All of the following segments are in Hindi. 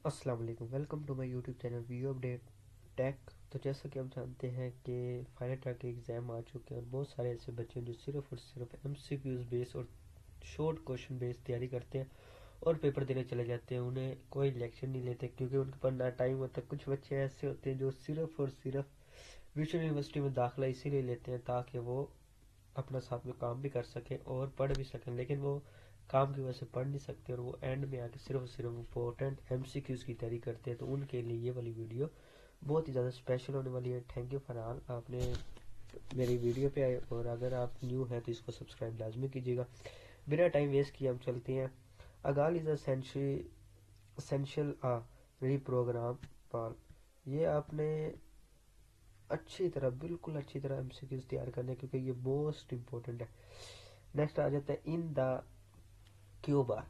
अस्सलाम वालेकुम, welcome to my YouTube channel view update tech. तो जैसा कि हम जानते हैं कि फाइनल ईयर के एग्ज़ाम आ चुके हैं और बहुत सारे ऐसे बच्चे हैं जो सिर्फ और सिर्फ एमसीक्यूज़ बेस और शॉर्ट क्वेश्चन बेस तैयारी करते हैं और पेपर देने चले जाते हैं। उन्हें कोई लेक्चर नहीं लेते क्योंकि उनके पास ना टाइम होता। कुछ बच्चे ऐसे होते हैं जो सिर्फ और सिर्फ विश्व यूनिवर्सिटी में दाखिला इसीलिए लेते हैं ताकि वो अपना साथ में काम भी कर सकें और पढ़ भी सकें, लेकिन वो काम की वजह से पढ़ नहीं सकते और वो एंड में आके सिर्फ और सिर्फ इम्पोर्टेंट एमसीक्यूज़ की तैयारी करते हैं। तो उनके लिए ये वाली वीडियो बहुत ही ज़्यादा स्पेशल होने वाली है। थैंक यू फॉर ऑल, आपने मेरी वीडियो पे आए और अगर आप न्यू हैं तो इसको सब्सक्राइब लाजमी कीजिएगा। बिना टाइम वेस्ट किए हम चलते हैं। अगाल इज़ असेंशियल रीप्रोग्राम पाल। ये आपने अच्छी तरह, बिल्कुल अच्छी तरह एमसीक्यूज़ तैयार करने हैं क्योंकि ये मोस्ट इम्पोर्टेंट है। नेक्स्ट आ जाता है इन द क्यू बार।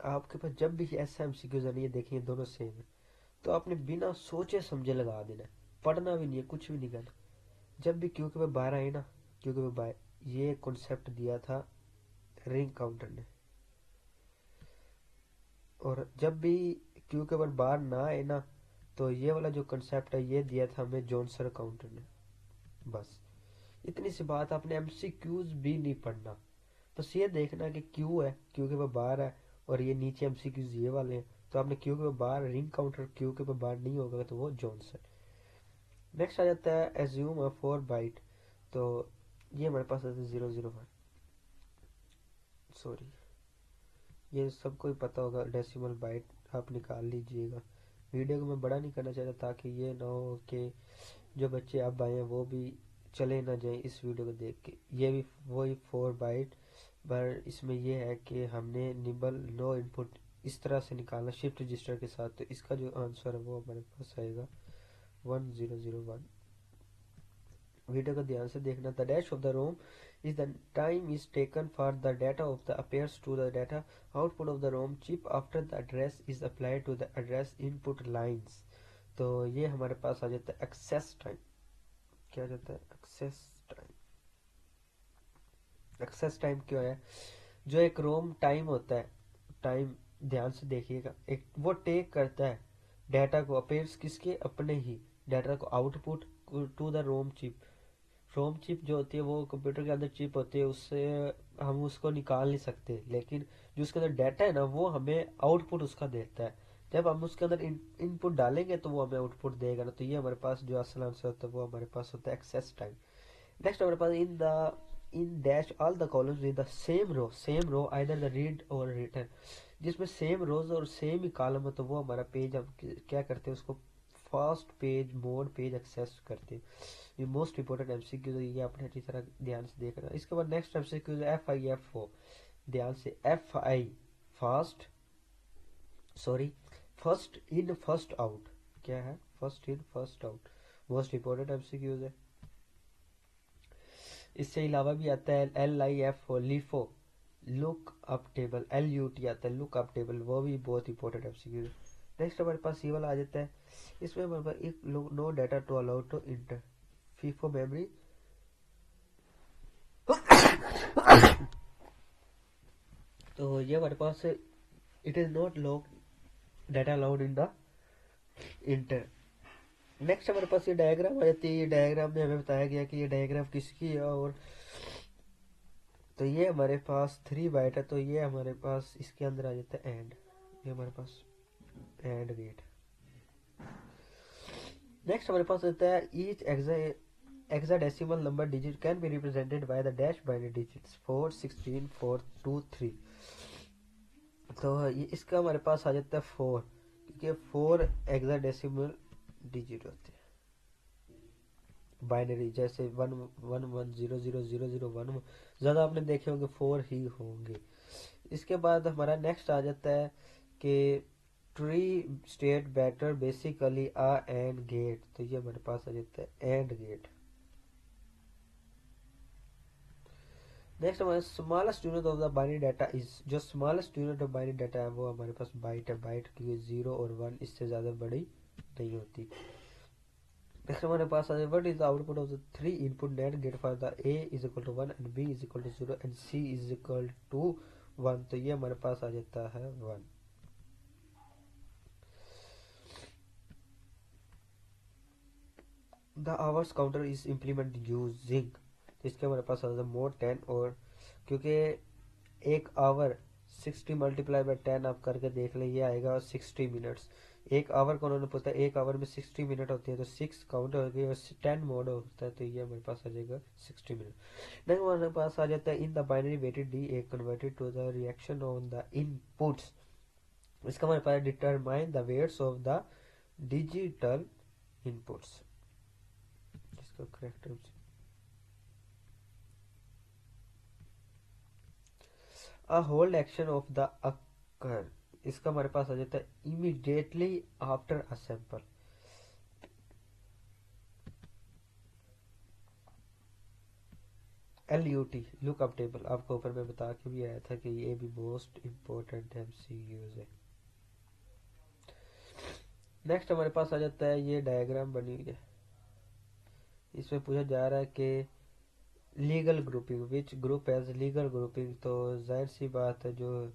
आपके पास जब भी ऐसा एमसीक्यूज आनी है, देखिए दोनों सेम है, तो आपने बिना सोचे समझे लगा देना है। पढ़ना भी नहीं है, कुछ भी नहीं करना। जब भी क्यू के बाहर आए ना, क्यू के बाहर ये कॉन्सेप्ट दिया था रिंग काउंटर ने, और जब भी क्यू के बाहर ना आए ना, तो ये वाला जो कॉन्सेप्ट है ये दिया था हमें जॉनसन काउंटर ने। बस इतनी सी बात, आपने एमसीक्यूज भी नहीं पढ़ना। बस ये देखना कि क्यू है, क्यू के बाहर है और ये नीचे एमसीक्यूज ये वाले हैं, तो आपने क्यू के बाहर रिंग काउंटर क्यू के बाहर नहीं होगा तो वो जॉनसन। नेक्स्ट आ जाता है एज्यूम अ 4 बाइट। तो ये हमारे पास आता है 001। सॉरी, ये सबको ही पता होगा, डेसिमल बाइट आप निकाल लीजिएगा। वीडियो को मैं बड़ा नहीं करना चाहता ताकि ये ना हो कि जो बच्चे अब आए हैं वो भी चले ना जाए इस वीडियो को देख के। ये भी वही 4 बाइट, पर इसमें यह है कि हमने निबल नो इनपुट इस तरह से निकालना शिफ्ट रजिस्टर के साथ। तो इसका जो आंसर है वो हमारे पास आएगा 1001। वीडियो को ध्यान से देखना। The dash of the ROM is the time is taken for the data of the appears to the data output of the ROM chip after the address is applied to the address input lines. तो ये हमारे पास आ जाता है एक्सेस टाइम। क्या जाता है एक्सेस टाइम? एक्सेस टाइम क्यों है? जो एक रोम टाइम होता है, टाइम ध्यान से देखिएगा, एक वो टेक करता है डाटा को, अपेयर्स किसके, अपने ही डाटा को output to the ROM chip. ROM chip जो होती है वो कंप्यूटर के अंदर चिप होती है, उससे हम उसको निकाल नहीं सकते, लेकिन जो उसके अंदर डाटा है ना वो हमें आउटपुट उसका देता है। जब हम उसके अंदर इनपुट डालेंगे तो वो हमें आउटपुट देगा ना। तो ये हमारे पास जो असल आंसर होता है वो हमारे पास होता है एक्सेस टाइम। नेक्स्ट हमारे पास in dash all the columns in the same row either the read और रिटर्न। जिसमें सेम रोज और सेम ही कॉलम है तो वो हमारा पेज, हम क्या करते हैं उसको fast page mode page access करते हैं। ये मोस्ट इंपॉर्टेंट एमसीक्यू, तो ये आपने अच्छी तरह ध्यान से देखना। इसके बाद नेक्स्ट एमसीक्यू FIFO। ध्यान से, FI fast, sorry first in first out. क्या है first in first out? Most important MCQs है। इससे अलावा भी आता है LIFO LIFO, look up table. LUT आता है लुक अप टेबल, वो भी बहुत इंपॉर्टेंट एमसीक्यू है। नेक्स्ट हमारे पास ये वाला आ जाता है। इसमें हमारे पास एक no data to allow to enter FIFO memory. तो ये हमारे पास it is not log data allowed in the enter. Next हमारे पास ये डायग्राम आ जाती है। ये डायग्राम में हमें बताया गया कि ये डायग्राम किसकी है, और तो ये हमारे पास 3 बाइट है, तो ये हमारे पास इसके अंदर आ जाता है एंड। ये हमारे पास एंड गेट। नेक्स्ट हमारे पास आता है each hexadecimal number digit can be represented by the dash binary digits 4 16 4 2 3। तो ये इसका हमारे पास आ जाता है 4, क्योंकि 4 हेक्साडेसिमल डिजिट होते हैं बाइनरी, जैसे 1 1 1 0 0 0 0 1। ज़्यादा आपने देखे होंगे 4 ही होंगे। इसके बाद हमारा नेक्स्ट आ जाता है कि ट्री स्टेट बैटर बेसिकली आ एंड गेट। तो ये हमारे पास आ जाता है एंड गेट। नेक्स्ट हमारे smallest unit of the binary data is, जो smallest unit of binary data है वो हमारे पास बाइट है। बाइट क्योंकि 0 और 1 इससे ज़्यादा बड़ी नहीं होती। नेक्स्ट हमारे पास है what is the output of the 3 input net gate for the A is equal to 1 and B is equal to 0 and C is equal to 1। तो ये हमारे पास आ जाता है 1। The hours counter is implement using, तो इसके हमारे पास आ जाता है मोड 10, और क्योंकि एक आवर 60 मल्टीप्लाई बाय 10 आप करके देख लें, ये आएगा 60 मिनट्स। एक आवर को उन्होंने पूछा एक आवर में 60 मिनट होती है, तो 6 काउंट हो गई और 10 मोड होता है, तो ये हमारे पास आ जाएगा 60 मिनट। नेक्स्ट हमारे पास आ जाता है in the binary weighted D A converted to the reaction on the inputs. इसका हमारे पास determine the weights of the digital inputs. इसका correct a hold action of the occur, इसका हमारे पास आ जाता है immediately after a sample. LUT lookup table, आपको ऊपर में बता के भी आया था कि ये भी मोस्ट इम्पोर्टेंट MCQs है। नेक्स्ट हमारे पास आ जाता है ये डायग्राम बनी हुई है, इसमें पूछा जा रहा है कि legal grouping which group as legal grouping, तो जाहिर सी बात है जो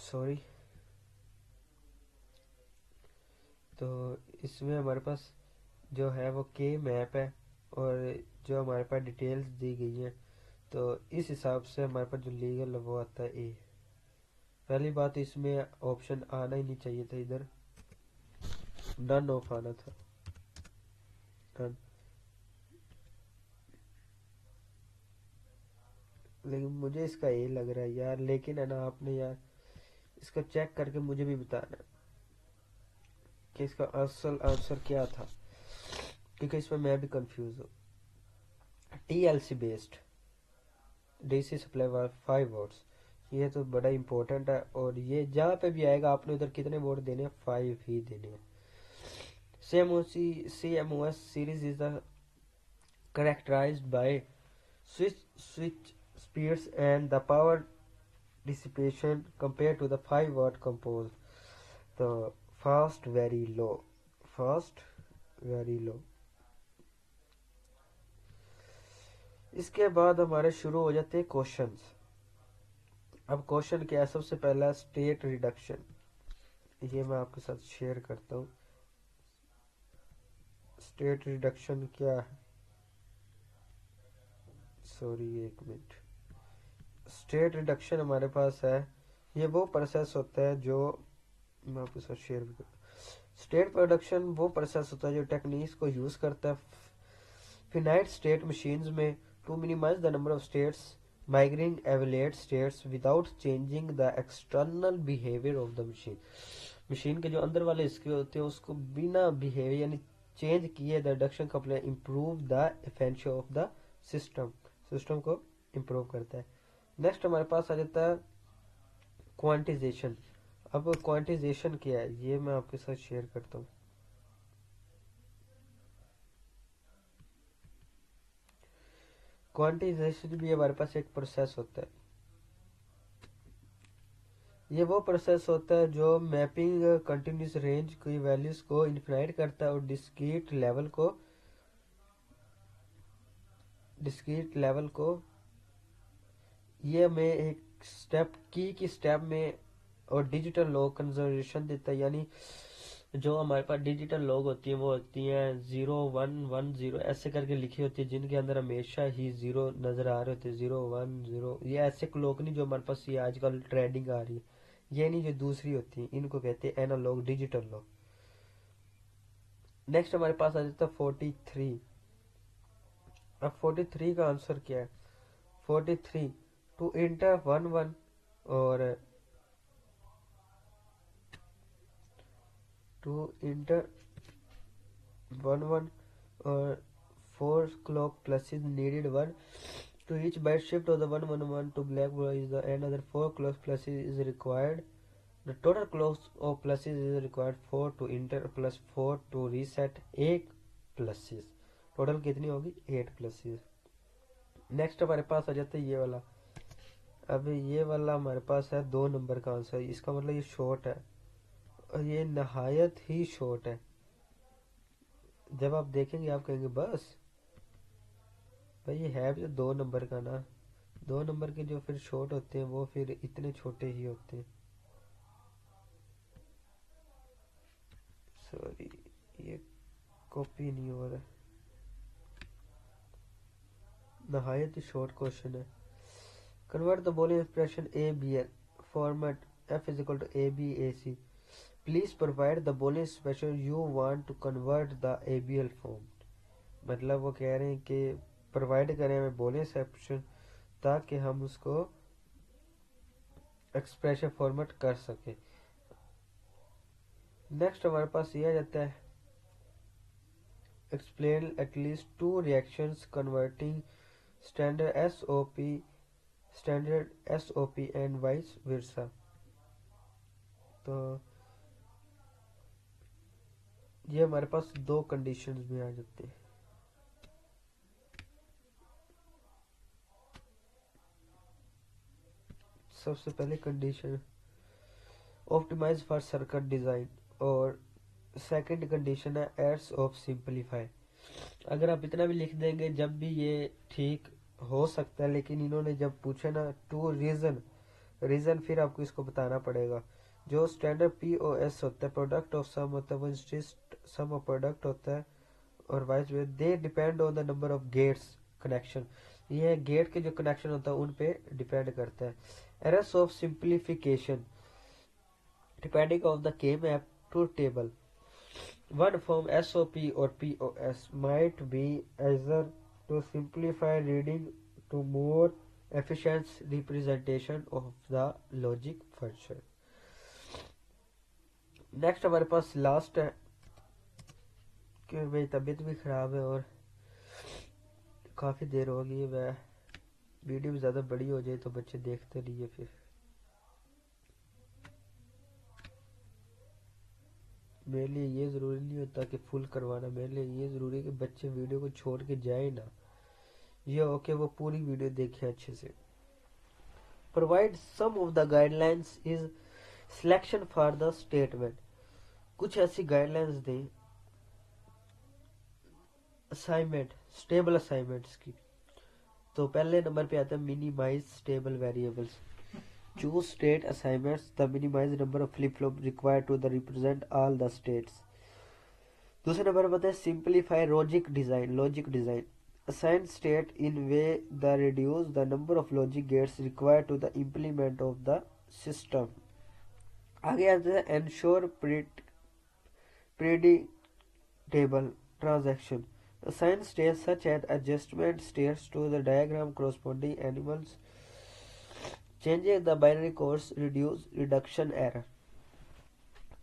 सॉरी, तो इसमें हमारे पास जो है वो के मैप है, और जो हमारे पास डिटेल्स दी गई है, तो इस हिसाब से हमारे पास जो लीगल है वो आता है ए। पहली बात इसमें ऑप्शन आना ही नहीं चाहिए था, इधर नन ऑफ आना था, नन। लेकिन मुझे इसका ए लग रहा है यार, लेकिन है ना आपने यार इसको चेक करके मुझे भी बताना कि इसका असल आंसर क्या था, क्योंकि इसमें मैं भी कंफ्यूज हूँ। TLC बेस्ड DC सप्लाई वाला 5 वोट्स, ये तो बड़ा इंपॉर्टेंट है, और ये जहाँ पे भी आएगा आपने उधर कितने वोट देने हैं, 5 ही देने हैं। CMOS series is the characterized by switch speeds and the power dissipation compared to the 5 watt composed. The fast very low, fast very low। इसके बाद हमारे शुरू हो जाते हैं क्वेश्चंस। अब क्वेश्चन क्या है, सबसे पहला स्टेट रिडक्शन, ये मैं आपके साथ शेयर करता हूँ। स्टेट रिडक्शन क्या है, सॉरी एक मिनट। स्टेट रिडक्शन हमारे पास है, ये वो प्रोसेस होता है जो मैं आपके साथ शेयर भी करता। स्टेट प्रोडक्शन वो प्रोसेस होता है जो टेक्निक्स को यूज करता है फिनाइट स्टेट मशीन्स में to minimise the number of states migrating एवेलेट states without changing the external behaviour of the machine. Machine के जो अंदर वाले इसके होते हैं उसको बिना बिहेवियर यानी चेंज किए द रिडक्शन का improve the efficiency of the system, system को इम्प्रूव करता है। नेक्स्ट हमारे पास आ जाता है क्वांटिजेशन। अब क्वांटिजेशन क्या है ये मैं आपके साथ शेयर करता हूँ। क्वांटिजेशन भी हमारे पास एक प्रोसेस होता है, ये वो प्रोसेस होता है जो मैपिंग कंटिन्यूस रेंज की वैल्यूज को इन्फिनाइट करता है और डिस्क्रीट लेवल को ये में एक स्टेप की स्टेप में और डिजिटल लॉग कंजर्वेशन देता है, यानी जो हमारे पास डिजिटल लॉग होती है वो होती हैं 0110 ऐसे करके लिखी होती है, जिनके अंदर हमेशा ही जीरो नजर आ रहे होते हैं, 010। ये ऐसे लॉग नहीं जो हमारे पास ये आजकल ट्रेंडिंग आ रही है, ये नहीं, जो दूसरी होती है इनको कहते हैं एनालॉग डिजिटल लॉग। नेक्स्ट हमारे पास आ जाता है 43। अब 43 का आंसर क्या है, 43 टू इंटर 11 और टू इंटर 11 और 4 clock pluses needed one to each byte shift of the 111 to black is the another 4 clock pluses is required. The total clocks of pluses is required 4 to enter plus 4 to reset 8 pluses। Total कितनी होगी 8 प्लसेस। नेक्स्ट हमारे पास आ जाता है ये वाला। अब ये वाला हमारे पास है 2 नंबर का आंसर, इसका मतलब ये शॉर्ट है और ये नहायत ही शॉर्ट है। जब आप देखेंगे आप कहेंगे बस भाई ये है भी तो 2 नंबर का ना। 2 नंबर के जो फिर शॉर्ट होते हैं वो फिर इतने छोटे ही होते हैं। सॉरी, ये कॉपी नहीं हो रहा। नहायत ही शॉर्ट क्वेश्चन है। Convert the Boolean expression A B L format F is equal to A B A C. Please provide the Boolean expression you want to convert the A B L form. मतलब वो कह रहे हैं कि प्रोवाइड करें हमें बॉलिंग एक्सप्रेशन ताकि हम उसको एक्सप्रेशन फॉर्मेट कर सके। नेक्स्ट हमारे पास ये आ जाता है explain at least two reactions converting standard SOP and vice versa. तो ये हमारे पास दो कंडीशंस में आ जाते हैं। सबसे पहले condition optimise for circuit design और सेकंड कंडीशन है एड्स ऑफ सिंपलीफाई। अगर आप इतना भी लिख देंगे जब भी ये ठीक हो सकता है, लेकिन इन्होंने जब पूछा ना टू रीजन फिर आपको इसको बताना पड़ेगा। जो स्टैंडर्ड पी ओ एस होता है प्रोडक्ट ऑफ सम होता है, वो सम ऑफ प्रोडक्ट होता है और vice way they depend on the number of gets connection. ये गेट के जो कनेक्शन होता है उन पे डिपेंड करता है। Errors of simplification depending of the K map to table. One form SOP or POS might be either to simplify reading to more efficient representation of the logic function. Next हमारे पास लास्ट है कि मेरी तबीयत भी ख़राब है और काफ़ी देर हो गई है। वह वीडियो भी ज़्यादा बड़ी हो जाए तो बच्चे देखते रहिए। फिर मेरे लिए ये ज़रूरी नहीं होता कि फुल करवाना, मेरे लिए ये ज़रूरी है कि बच्चे वीडियो को छोड़ के जाए ना, ये हो कि वो पूरी वीडियो देखें अच्छे से। Provide some of the guidelines is selection for the statement. कुछ ऐसी गाइडलाइंस दें असाइनमेंट स्टेबल असाइनमेंट्स की। तो पहले नंबर पे आता है minimise stable variables. Choose state assignments the minimise number of flip flop required to the represent all the states. दूसरे नंबर पर आता है simplify logic design assign state in way that reduce the number of logic gates required to the implement of the system। आगे आता है ensure predictable transaction। assign states such as adjustment states to the diagram corresponding animals। changing the binary codes reduce reduction error।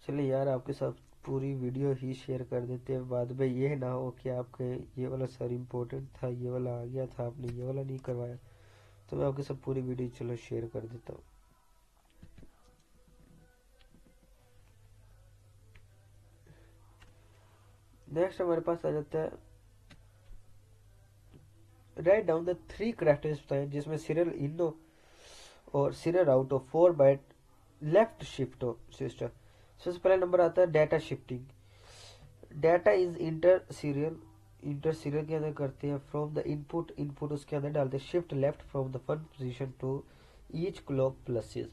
चलिए यार आपके साथ पूरी वीडियो ही शेयर कर देते हैं, बाद में ये ना हो कि आपके ये वाला सर इम्पोर्टेंट था, ये वाला आ गया था, आपने ये वाला नहीं करवाया। तो मैं आपके साथ पूरी वीडियो चलो शेयर कर देता हूँ। नेक्स्ट हमारे पास आ जाता है राइट डाउन द 3 कैरेक्टरिस्टिक्स बताएं जिसमें सीरियल इन हो और सीरियल आउट हो 4 बाइट लेफ्ट शिफ्ट हो सिस्टम। सबसे पहला नंबर आता है data shifting. Data is inter serial के अंदर करते हैं फ्रॉम द इनपुट उसके अंदर डालते हैं shift left from the first position to each clock pulses.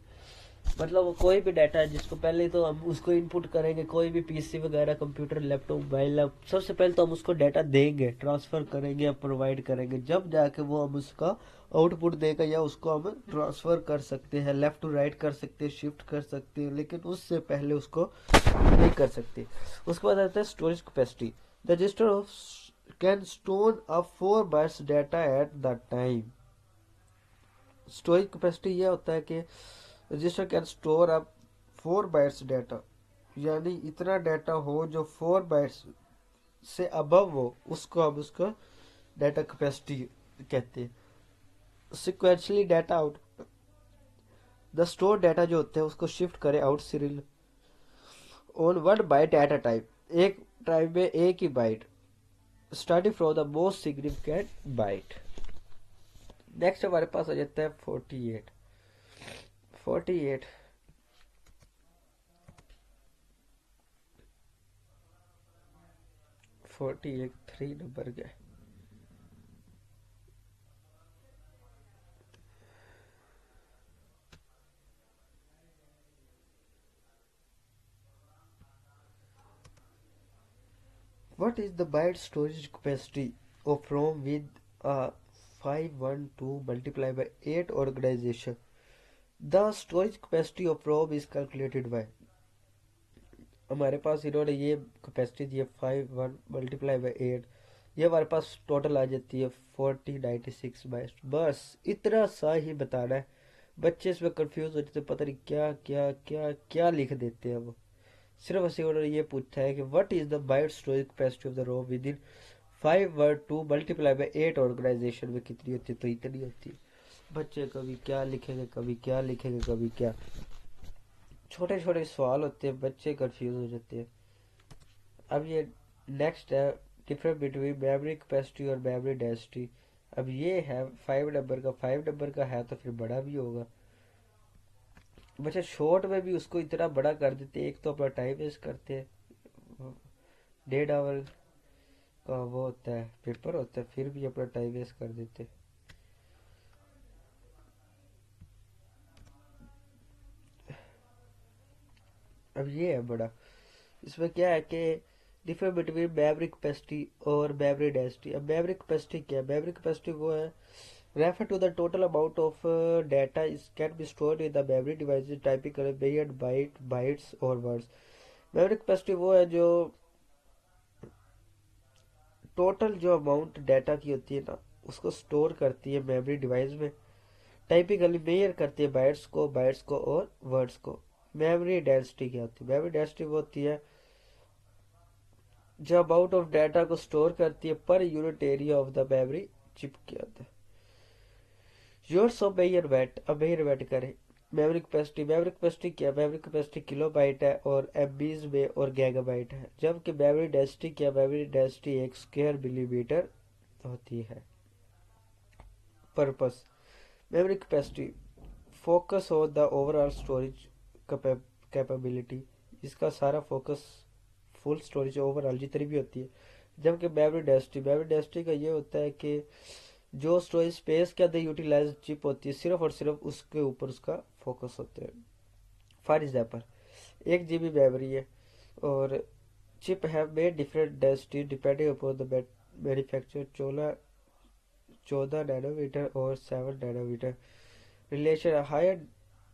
मतलब वो कोई भी डाटा है जिसको पहले तो हम उसको इनपुट करेंगे, कोई भी पीसी वगैरह कंप्यूटर लैपटॉप मोबाइल सबसे पहले तो हम उसको डाटा देंगे, ट्रांसफर करेंगे या प्रोवाइड करेंगे, जब जाके वो हम उसका आउटपुट देगा या उसको हम ट्रांसफर कर सकते हैं, लेफ्ट टू राइट कर सकते हैं, शिफ्ट कर सकते हैं, लेकिन उससे पहले उसको नहीं कर सकते। उसके बाद आता है storage capacity. The register of can store up 4 bytes data at the time. Storage capacity यह होता है कि register can store up 4 bytes data, यानी इतना डाटा हो जो 4 बाइट्स से अबव हो, उसको हम उसका डाटा कैपेसिटी कहते हैं। Sequentially data out the store data जो होते हैं उसको शिफ्ट करें out serial on 1 byte at a time, एक टाइम में एक ही byte, starting from the most significant byte. Next हमारे पास आ जाता है 48 3 नंबर का। What is the byte storage capacity of ROM with a 512 multiplied by 8 organization? The storage capacity of ROM is calculated by, हमारे पास इन्होंने ये कैपेसिटी दी है 5 1 मल्टीप्लाई बाई 8, ये हमारे पास टोटल आ जाती है 4096 बाइट्स। बस इतना सा ही बताना है। बच्चे इसमें कंफ्यूज हो जाते हैं, पता नहीं क्या क्या क्या क्या लिख देते हैं वो। सिर्फ ऐसे उन्होंने ये पूछा है कि what is the byte storage capacity of the ROM with in 512 multiply by 8 organisation में कितनी होती है, तो इतनी होती है। बच्चे कभी क्या लिखेंगे, कभी क्या लिखेंगे, कभी क्या। छोटे छोटे सवाल होते हैं, बच्चे कंफ्यूज हो जाते हैं। अब ये नेक्स्ट है डिफरेंस बिटवीन मेमोरी कैपेसिटी और मेमोरी डेंसिटी। अब ये है 5 नंबर का, 5 नंबर का है तो फिर बड़ा भी होगा। बच्चे शॉर्ट में भी उसको इतना बड़ा कर देते हैं, एक तो अपना टाइम वेस्ट करते हैं, 1.5 आवर का वो होता है पेपर होता है, फिर भी अपना टाइम वेस्ट कर देते हैं। अब ये है बड़ा, इसमें क्या है कि डिफरेंस बिटवीन मेमोरी कैपेसिटी और मेमोरी डेंसिटी। अब मेमोरी कैपेसिटी क्या है? मेमोरी कैपेसिटी वो है refer to the total amount of data is can be stored in the memory devices typically million bytes or words। Memory capacity वो है जो टोटल जो अमाउंट डाटा की होती है ना, उसको स्टोर करती है मेमोरी डिवाइस में। टाइपिकली मेजर करती है बाइट्स को और वर्ड्स को। मेमोरी डेंसिटी क्या होती है? मेमोरी डेंसिटी वो होती है जो अमाउंट ऑफ डाटा को स्टोर करती है per unit area of the memory chip के अंदर। यूनिट्स ऑफ मेजर वेट, अब मेजर वेट करें। मेमोरी कैपेसिटी क्या है? मेमोरी कैपेसिटी किलोबाइट है और एमबीज में और गीगाबाइट है। जबकि मेमोरी डेंसिटी क्या? मेमोरी डेंसिटी 1 स्क्वायर मिलीमीटर होती है। Purpose memory capacity focus on the overall storage capability, इसका सारा फोकस फुल स्टोरेज ओवरऑल जितनी भी होती है। जबकि मेमोरी डेंसिटी का ये होता है कि जो स्टोरेज स्पेस के अंदर यूटिलाइज चिप होती है, सिर्फ और सिर्फ उसके ऊपर उसका फोकस होता है। फॉर एग्जाम्पल 1 GB मेमोरी है और chip have made different density depending upon the manufacture. 14 nanometre और 7 nanometre relation। higher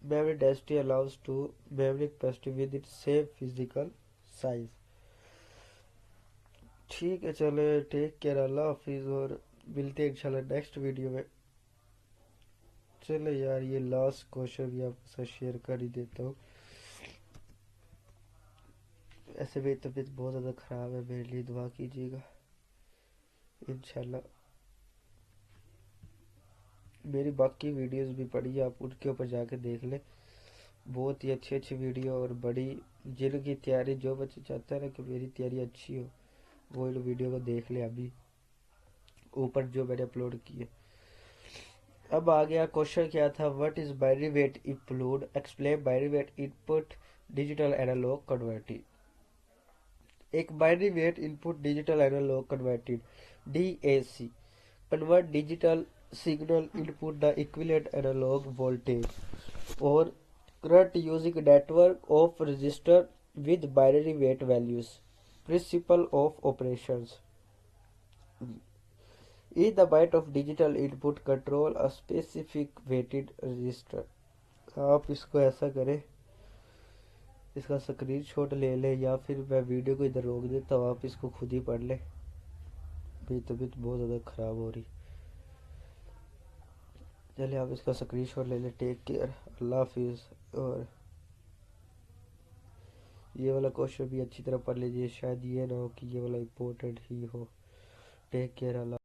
memory density allows to memory capacity with its same physical size। ठीक है, चले टेक केयर, अल्लाह हाफिज, और मिलते हैं इंशाल्लाह नेक्स्ट वीडियो में। चलो यार, ये लास्ट क्वेश्चन भी आपके साथ शेयर कर ही देता हूँ। ऐसे मेरी तबीयत बहुत ज़्यादा ख़राब है, मेरे लिए दुआ कीजिएगा इंशाल्लाह। मेरी बाकी वीडियोस भी पड़ी, आप उनके ऊपर जाके देख लें, बहुत ही अच्छी अच्छी वीडियो और बड़ी, जिनकी तैयारी, जो बच्चे चाहते हैं ना कि मेरी तैयारी अच्छी हो, वो इन वीडियो को देख ले। अभी ऊपर जो मैंने अपलोड किए। अब आ गया क्वेश्चन, क्या था? What is binary weight include, explain binary weight input digital analog converted. एक binary weight input digital analog converted DAC convert digital signal input the equivalent analog voltage or current using network of resistor with binary weight values। Principle of operations: each the byte of digital input control a specific weighted resistor। आप इसको ऐसा करें, इसका स्क्रीनशॉट ले लें या फिर मैं वीडियो को इधर रोक देता हूँ, आप इसको खुद ही पढ़ लें। मेरी तबीयत बहुत ज़्यादा ख़राब हो रही। चलिए आप इसका स्क्रीनशॉट ले लें। टेक केयर, अल्लाह हाफिज़। और ये वाला क्वेश्चन भी अच्छी तरह पढ़ लीजिए, शायद ये ना हो कि ये वाला इम्पोर्टेंट ही हो। टेक केयर, अल्लाह।